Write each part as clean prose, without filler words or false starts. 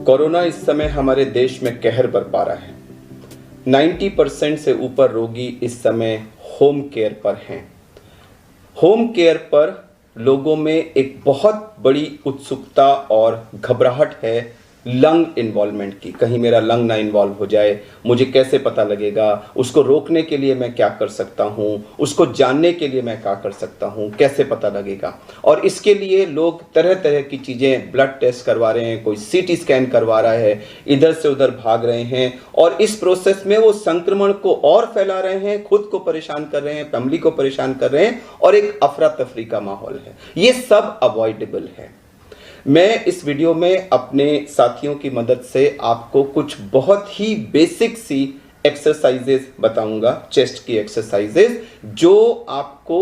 Corona इस समय हमारे देश में कहर बरपा रहा है। 90% से ऊपर रोगी इस समय होम केयर पर हैं। होम केयर पर लोगों में एक बहुत बड़ी उत्सुकता और घबराहट है लंग इन्वॉल्वमेंट की। कहीं मेरा लंग ना इन्वॉल्व हो जाए, मुझे कैसे पता लगेगा, उसको रोकने के लिए मैं क्या कर सकता हूँ, उसको जानने के लिए मैं क्या कर सकता हूँ, कैसे पता लगेगा। और इसके लिए लोग तरह तरह की चीज़ें, ब्लड टेस्ट करवा रहे हैं, कोई सीटी स्कैन करवा रहा है, इधर से उधर भाग रहे हैं और इस प्रोसेस में वो संक्रमण को और फैला रहे हैं, खुद को परेशान कर रहे हैं, फैमिली को परेशान कर रहे हैं और एक अफरा तफरी का माहौल है। ये सब अवॉइडेबल है। मैं इस वीडियो में अपने साथियों की मदद से आपको कुछ बहुत ही बेसिक सी एक्सरसाइजेस बताऊंगा, चेस्ट की एक्सरसाइजेस, जो आपको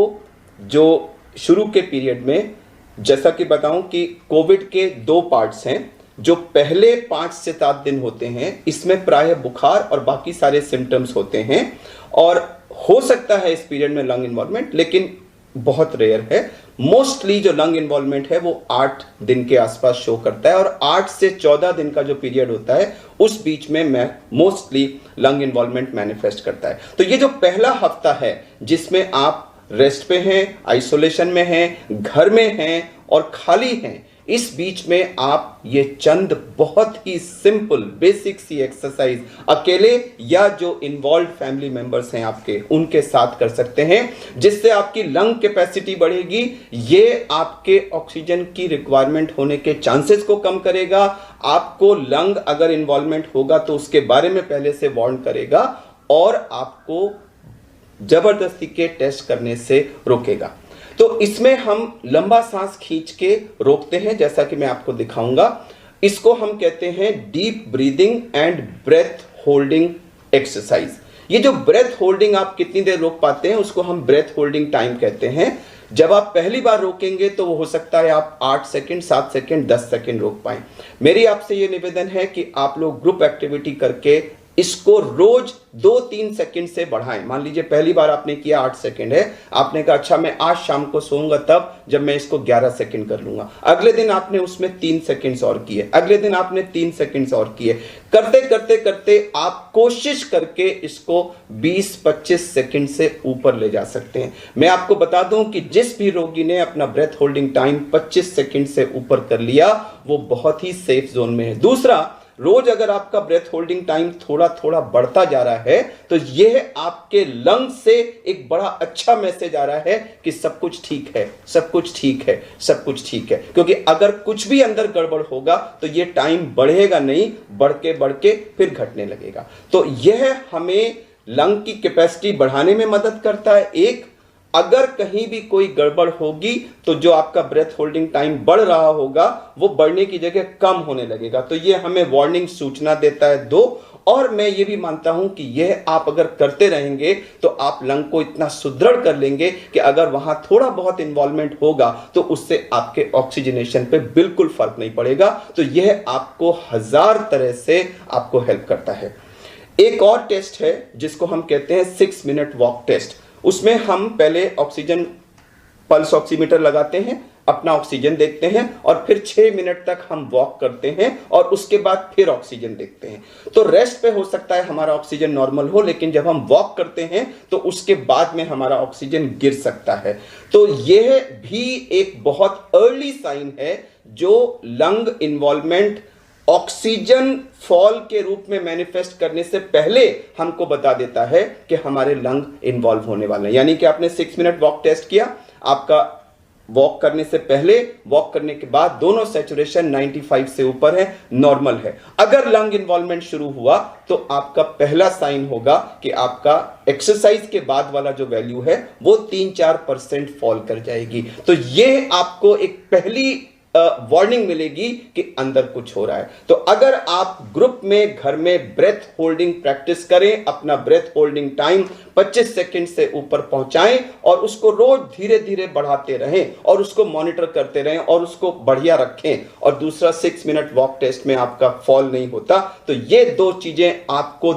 जो शुरू के पीरियड में, जैसा कि बताऊं कि कोविड के 2 पार्ट्स हैं। जो पहले 5 से 7 दिन होते हैं, इसमें प्रायः बुखार और बाकी सारे सिम्टम्स होते हैं और हो सकता है इस पीरियड में लंग इन्वॉल्वमेंट, लेकिन बहुत रेयर है। मोस्टली जो लंग इन्वॉल्वमेंट है वो 8 दिन के आसपास शो करता है और 8 से 14 दिन का जो पीरियड होता है उस बीच में मोस्टली लंग इन्वॉल्वमेंट मैनिफेस्ट करता है। तो ये जो पहला हफ्ता है जिसमें आप रेस्ट पे हैं, आइसोलेशन में हैं, घर में हैं और खाली हैं, इस बीच में आप ये चंद बहुत ही सिंपल बेसिक सी एक्सरसाइज अकेले या जो इन्वॉल्व फैमिली मेंबर्स हैं आपके, उनके साथ कर सकते हैं, जिससे आपकी लंग कैपेसिटी बढ़ेगी। ये आपके ऑक्सीजन की रिक्वायरमेंट होने के चांसेस को कम करेगा। आपको लंग अगर इन्वॉल्वमेंट होगा तो उसके बारे में पहले से वार्न करेगा और आपको जबरदस्ती के टेस्ट करने से रोकेगा। तो इसमें हम लंबा सांस खींच के रोकते हैं, जैसा कि मैं आपको दिखाऊंगा। इसको हम कहते हैं deep breathing and breath holding exercise. ये जो ब्रेथ होल्डिंग आप कितनी देर रोक पाते हैं उसको हम ब्रेथ होल्डिंग टाइम कहते हैं। जब आप पहली बार रोकेंगे तो वो हो सकता है आप 8 सेकंड, 7 सेकंड, 10 सेकंड रोक पाएं। मेरी आपसे ये निवेदन है कि आप लोग ग्रुप एक्टिविटी करके इसको रोज 2-3 सेकंड से बढ़ाएं। मान लीजिए पहली बार आपने किया 8 सेकंड है, आपने कहा अच्छा मैं आज शाम को सोऊंगा तब जब मैं इसको 11 सेकंड कर लूंगा। अगले दिन आपने उसमें 3 सेकंड्स और किए, अगले दिन आपने 3 सेकंड्स और किए। करते करते करते आप कोशिश करके इसको 20-25 सेकंड से ऊपर ले जा सकते हैं। मैं आपको बता दूं कि जिस भी रोगी ने अपना ब्रेथ होल्डिंग टाइम 25 सेकंड से ऊपर कर लिया वो बहुत ही सेफ जोन में है। दूसरा, रोज अगर आपका ब्रेथ होल्डिंग टाइम थोड़ा थोड़ा बढ़ता जा रहा है तो यह आपके लंग से एक बड़ा अच्छा मैसेज आ रहा है कि सब कुछ ठीक है, सब कुछ ठीक है, सब कुछ ठीक है। क्योंकि अगर कुछ भी अंदर गड़बड़ होगा तो यह टाइम बढ़ेगा नहीं, बढ़ के फिर घटने लगेगा। तो यह हमें लंग की कैपेसिटी बढ़ाने में मदद करता है। एक, अगर कहीं भी कोई गड़बड़ होगी तो जो आपका ब्रेथ होल्डिंग टाइम बढ़ रहा होगा वो बढ़ने की जगह कम होने लगेगा। तो ये हमें वार्निंग सूचना देता है। 2, और मैं ये भी मानता हूं कि यह आप अगर करते रहेंगे तो आप लंग को इतना सुदृढ़ कर लेंगे कि अगर वहां थोड़ा बहुत इन्वॉल्वमेंट होगा तो उससे आपके ऑक्सीजनेशन पे बिल्कुल फर्क नहीं पड़ेगा। तो यह आपको 1000 तरह से आपको हेल्प करता है। एक और टेस्ट है जिसको हम कहते हैं 6 मिनट वॉक टेस्ट। उसमें हम पहले ऑक्सीजन पल्स ऑक्सीमीटर लगाते हैं, अपना ऑक्सीजन देखते हैं और फिर 6 मिनट तक हम वॉक करते हैं और उसके बाद फिर ऑक्सीजन देखते हैं। तो रेस्ट पे हो सकता है हमारा ऑक्सीजन नॉर्मल हो, लेकिन जब हम वॉक करते हैं तो उसके बाद में हमारा ऑक्सीजन गिर सकता है। तो यह भी एक बहुत अर्ली साइन है जो लंग इन्वॉल्वमेंट ऑक्सीजन फॉल के रूप में मैनिफेस्ट करने से पहले हमको बता देता है कि हमारे लंग इन्वॉल्व होने वाले हैं। यानी कि आपने 6 मिनट वॉक टेस्ट किया, आपका वॉक करने से पहले, वॉक करने के बाद दोनों सैचुरेशन 95 से ऊपर है, नॉर्मल है। अगर लंग इन्वॉल्वमेंट शुरू हुआ तो आपका पहला साइन होगा कि आपका एक्सरसाइज के बाद वाला जो वैल्यू है वो 3-4% फॉल कर जाएगी। तो ये आपको एक पहली वार्निंग मिलेगी कि अंदर कुछ हो रहा है। तो अगर आप ग्रुप में, घर में ब्रेथ होल्डिंग प्रैक्टिस करें, अपना ब्रेथ होल्डिंग टाइम 25 सेकंड से ऊपर पहुंचाएं और उसको रोज धीरे धीरे बढ़ाते रहें और उसको मॉनिटर करते रहें और उसको बढ़िया रखें। और दूसरा, 6 मिनट वॉक टेस्ट में आपका फॉल नहीं होता। तो ये 2 चीजें आपको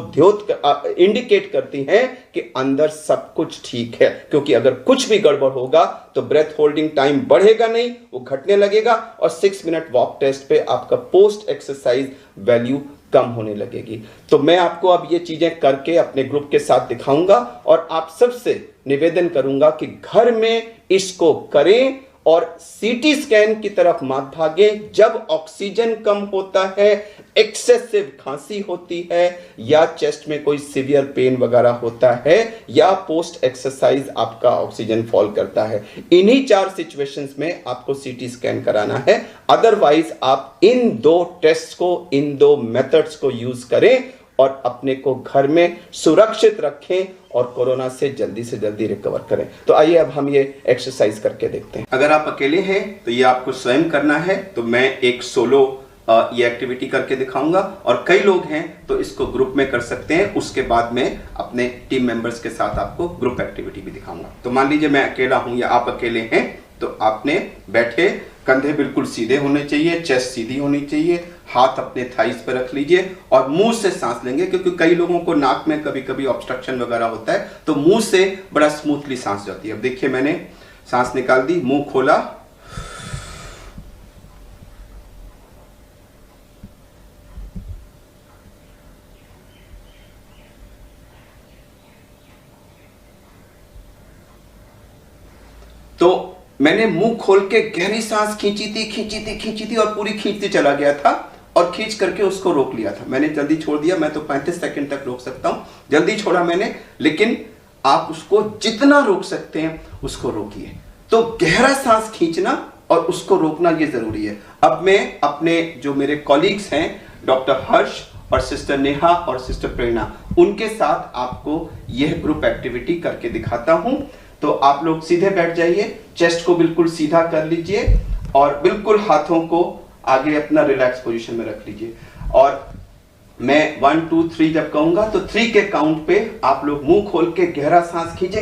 इंडिकेट करती हैं कि अंदर सब कुछ ठीक है। क्योंकि अगर कुछ भी गड़बड़ होगा तो ब्रेथ होल्डिंग टाइम बढ़ेगा नहीं, वो घटने लगेगा और 6 मिनट वॉक टेस्ट पे आपका पोस्ट एक्सरसाइज वैल्यू कम होने लगेगी। तो मैं आपको अब ये चीजें करके अपने ग्रुप के साथ दिखाऊंगा और आप सबसे निवेदन करूंगा कि घर में इसको करें और सीटी स्कैन की तरफ मत भागें। जब ऑक्सीजन कम होता है, एक्सेसिव खांसी होती है या चेस्ट में कोई सीवियर पेन वगैरह होता है या पोस्ट एक्सरसाइज आपका ऑक्सीजन फॉल करता है, इन्हीं 4 सिचुएशंस में आपको सीटी स्कैन कराना है। अदरवाइज आप इन 2 टेस्ट को, इन 2 मेथड्स को यूज करें और अपने को घर में सुरक्षित रखें और कोरोना से जल्दी रिकवर करें। तो आइए अब हम ये एक्सरसाइज करके देखते हैं। अगर आप अकेले हैं तो ये आपको स्वयं करना है, तो मैं एक सोलो ये एक्टिविटी करके दिखाऊंगा और कई लोग हैं तो इसको ग्रुप में कर सकते हैं। उसके बाद में अपने टीम मेंबर्स के साथ आपको ग्रुप एक्टिविटी भी दिखाऊंगा। तो मान लीजिए मैं अकेला हूं या आप अकेले हैं, तो आपने बैठे, कंधे बिल्कुल सीधे होने चाहिए, चेस्ट सीधी होनी चाहिए, हाथ अपने थाइस पर रख लीजिए और मुंह से सांस लेंगे, क्योंकि कई लोगों को नाक में कभी कभी ऑब्स्ट्रक्शन वगैरह होता है, तो मुंह से बड़ा स्मूथली सांस जाती है। अब देखिए मैंने सांस निकाल दी, मुंह खोला, तो मैंने मुंह खोल के गहरी सांस खींची थी और पूरी खींचती चला गया था और खींच करके उसको रोक लिया था। मैंने जल्दी छोड़ दिया, मैं तो 35 सेकंड तक रोक सकता हूं, जल्दी छोड़ा मैंने, लेकिन आप उसको जितना रोक सकते हैं उसको रोकिए। तो गहरा सांस खींचना और उसको रोकना ये जरूरी है। अब मैं अपने जो मेरे कॉलीग्स हैं, डॉक्टर हर्ष और सिस्टर नेहा और सिस्टर प्रेरणा, उनके साथ आपको यह ग्रुप एक्टिविटी करके दिखाता हूं। तो आप लोग सीधे बैठ जाइए, चेस्ट को बिल्कुल सीधा कर लीजिए और बिल्कुल हाथों को आगे अपना रिलैक्स पोजीशन में रख लीजिए। और मैं 1 2 3 जब कहूंगा तो 3 के काउंट पे आप लोग मुंह खोल के गहरा सांस खींचते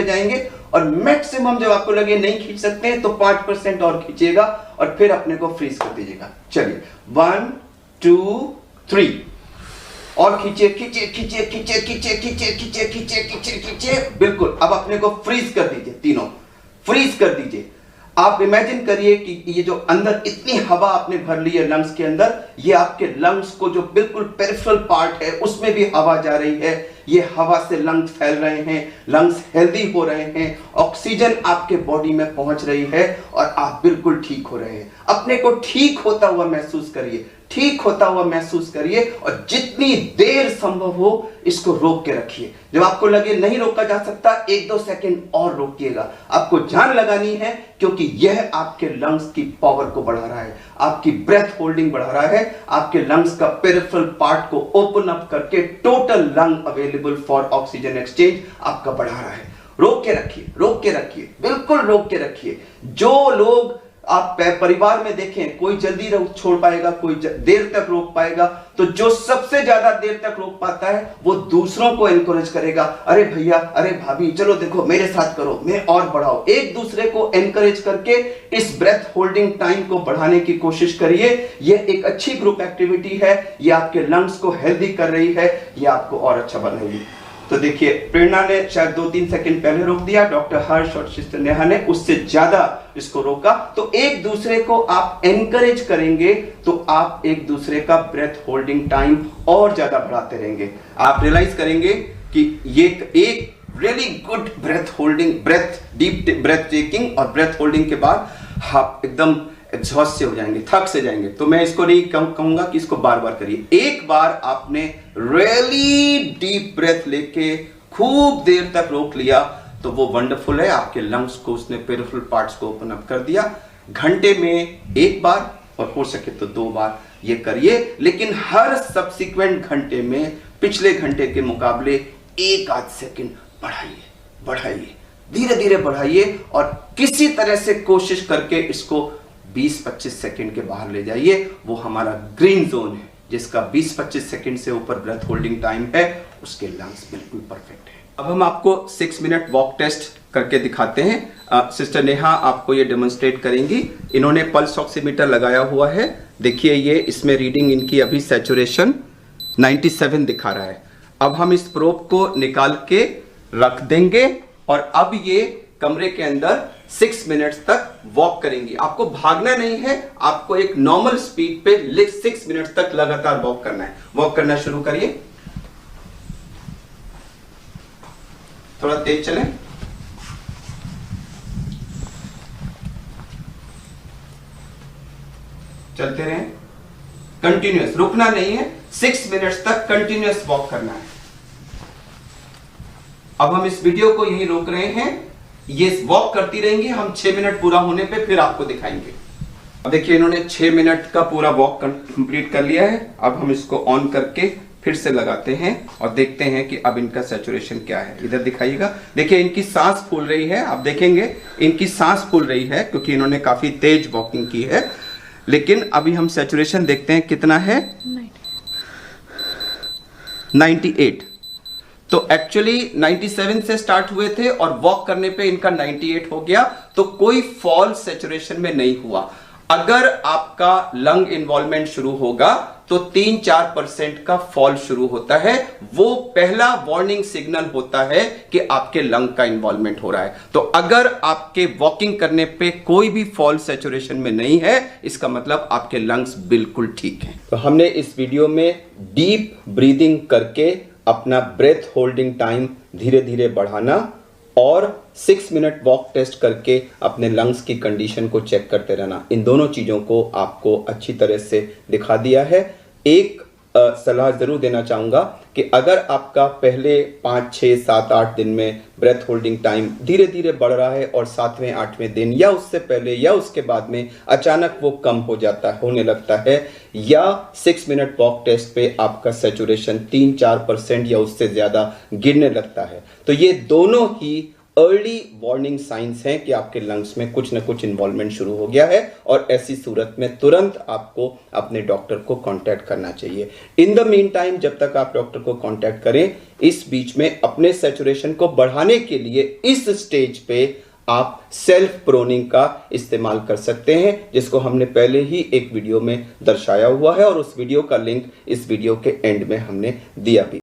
जाएंगे और मैक्सिमम जब आपको लगे नहीं खींच सकते हैं तो 5% और खींचिएगा और फिर अपने को फ्रीज कर दीजिएगा। चलिए 1 2 3 और खींचे, बिल्कुल। अब अपने को फ्रीज कर दीजिए, तीनों फ्रीज कर दीजिए। आप इमेजिन करिए कि ये जो अंदर इतनी हवा आपने भर ली है लंग्स के अंदर, ये आपके लंग्स को जो बिल्कुल पेरिफेरल पार्ट है उसमें भी हवा जा रही है। ये हवा से लंग्स फैल रहे हैं, लंग्स हेल्दी हो रहे हैं, ऑक्सीजन आपके बॉडी में पहुंच रही है और आप बिल्कुल ठीक हो रहे हैं। अपने को ठीक होता हुआ महसूस करिए, ठीक होता हुआ महसूस करिए और जितनी देर संभव हो इसको रोक के रखिए। जब आपको लगे नहीं रोका जा सकता, 1-2 सेकंड और रोकिएगा। आपको जान लगानी है, क्योंकि यह आपके लंग्स की पावर को बढ़ा रहा है, आपकी ब्रेथ होल्डिंग बढ़ा रहा है, आपके लंग्स का पेरिफेरल पार्ट को ओपन अप करके total lung available for oxygen exchange आपका बढ़ा रहा है। रोक के रखिए, रोक के रखिए, बिल्कुल रोक के रखिए। जो लोग आप परिवार में देखें, कोई जल्दी छोड़ पाएगा, कोई देर तक रोक पाएगा, तो जो सबसे ज्यादा देर तक रोक पाता है वो दूसरों को एनकरेज करेगा। अरे भैया, अरे भाभी, चलो देखो मेरे साथ करो, मैं और बढ़ाओ। एक दूसरे को एनकरेज करके इस ब्रेथ होल्डिंग टाइम को बढ़ाने की कोशिश करिए। यह एक अच्छी ग्रुप एक्टिविटी है, ये आपके लंग्स को हेल्दी कर रही है, ये आपको और अच्छा बनाएगी। तो देखिए, प्रेरणा ने शायद 2-3 सेकंड पहले रोक दिया, डॉक्टर हर्ष और सिस्टर नेहा ने उससे ज्यादा इसको रोका। तो एक दूसरे को आप एनकरेज करेंगे तो आप एक दूसरे का ब्रेथ होल्डिंग टाइम और ज्यादा बढ़ाते रहेंगे। आप रियलाइज करेंगे कि ये एक really good breath holding, deep breath taking और ब्रेथ होल्डिंग के बाद आप एकदम एग्जॉस्ट से हो जाएंगे, थक से जाएंगे। तो मैं इसको नहीं कहूंगा कि इसको बार बार करिए। एक बार आपने रियली डीप ब्रेथ लेके खूब देर तक रोक लिया तो वो वंडरफुल है, आपके लंग्स को उसने पेरिफेरल पार्ट्स को ओपन अप कर दिया। घंटे में 1 बार और हो सके तो 2 बार ये करिए, लेकिन हर सब्सिक्वेंट घंटे में पिछले घंटे के मुकाबले 1-8 सेकंड बढ़ाइए, धीरे धीरे बढ़ाइए और किसी तरह से कोशिश करके इसको 20-25 सेकंड के बाहर ले जाइए। वो हमारा ग्रीन जोन है, जिसका 20-25 सेकंड से ऊपर ब्रेथ होल्डिंग टाइम है, उसके लंग्स बिल्कुल परफेक्ट है। अब हम आपको 6 मिनट वॉक टेस्ट करके दिखाते हैं। सिस्टर नेहा आपको ये डेमोन्स्ट्रेट करेंगी। इन्होंने पल्स ऑक्सीमीटर लगाया हुआ है, देखिए ये इसमें रीडिंग इनकी अभी सैचुरेशन 97 दिखा रहा है। अब हम इस प्रोब को निकाल के रख देंगे और अब ये कमरे के अंदर 6 मिनट्स तक वॉक करेंगी। आपको भागना नहीं है, आपको एक नॉर्मल स्पीड पे 6 मिनट्स तक लगातार वॉक करना है। वॉक करना शुरू करिए, थोड़ा तेज चलें। चलते रहें, कंटिन्यूअस, रुकना नहीं है, 6 मिनट्स तक कंटिन्यूअस वॉक करना है। अब हम इस वीडियो को यहीं रोक रहे हैं, ये वॉक करती रहेंगी, हम 6 मिनट पूरा होने पे फिर आपको दिखाएंगे। अब देखिए इन्होंने 6 मिनट का पूरा वॉक कंप्लीट कर लिया है। अब हम इसको ऑन करके फिर से लगाते हैं और देखते हैं कि अब इनका सैचुरेशन क्या है। इधर दिखाइएगा, देखिए इनकी सांस फूल रही है, आप देखेंगे इनकी सांस फूल रही है क्योंकि इन्होंने काफी तेज वॉकिंग की है। लेकिन अभी हम सैचुरेशन देखते हैं कितना है, 98। तो एक्चुअली 97 से स्टार्ट हुए थे और वॉक करने पे इनका 98 हो गया, तो कोई फॉल सैचुरेशन में नहीं हुआ। अगर आपका लंग इन्वॉल्वमेंट शुरू होगा तो 3-4% का फॉल शुरू होता है, वो पहला वार्निंग सिग्नल होता है कि आपके लंग का इन्वॉल्वमेंट हो रहा है। तो अगर आपके वॉकिंग करने पे कोई भी फॉल सैचुरेशन में नहीं है, इसका मतलब आपके लंग्स बिल्कुल ठीक हैं। तो हमने इस वीडियो में डीप ब्रीदिंग करके अपना ब्रेथ होल्डिंग टाइम धीरे धीरे बढ़ाना और 6 मिनट वॉक टेस्ट करके अपने लंग्स की कंडीशन को चेक करते रहना, इन दोनों चीज़ों को आपको अच्छी तरह से दिखा दिया है। एक सलाह ज़रूर देना चाहूँगा कि अगर आपका पहले 5, 6, 7, 8 दिन में ब्रेथ होल्डिंग टाइम धीरे धीरे बढ़ रहा है और 7वें, 8वें दिन या उससे पहले या उसके बाद में अचानक वो कम होने लगता है, या 6 मिनट वॉक टेस्ट पे आपका सैचुरेशन 3-4% या उससे ज़्यादा गिरने लगता है, तो ये दोनों ही अर्ली वार्निंग साइंस हैं कि आपके लंग्स में कुछ न कुछ इन्वॉल्वमेंट शुरू हो गया है और ऐसी सूरत में तुरंत आपको अपने डॉक्टर को कांटेक्ट करना चाहिए। इन द मीन टाइम, जब तक आप डॉक्टर को कांटेक्ट करें, इस बीच में अपने सैचुरेशन को बढ़ाने के लिए इस स्टेज पे आप सेल्फ प्रोनिंग का इस्तेमाल कर सकते हैं, जिसको हमने पहले ही एक वीडियो में दर्शाया हुआ है और उस वीडियो का लिंक इस वीडियो के एंड में हमने दिया भी।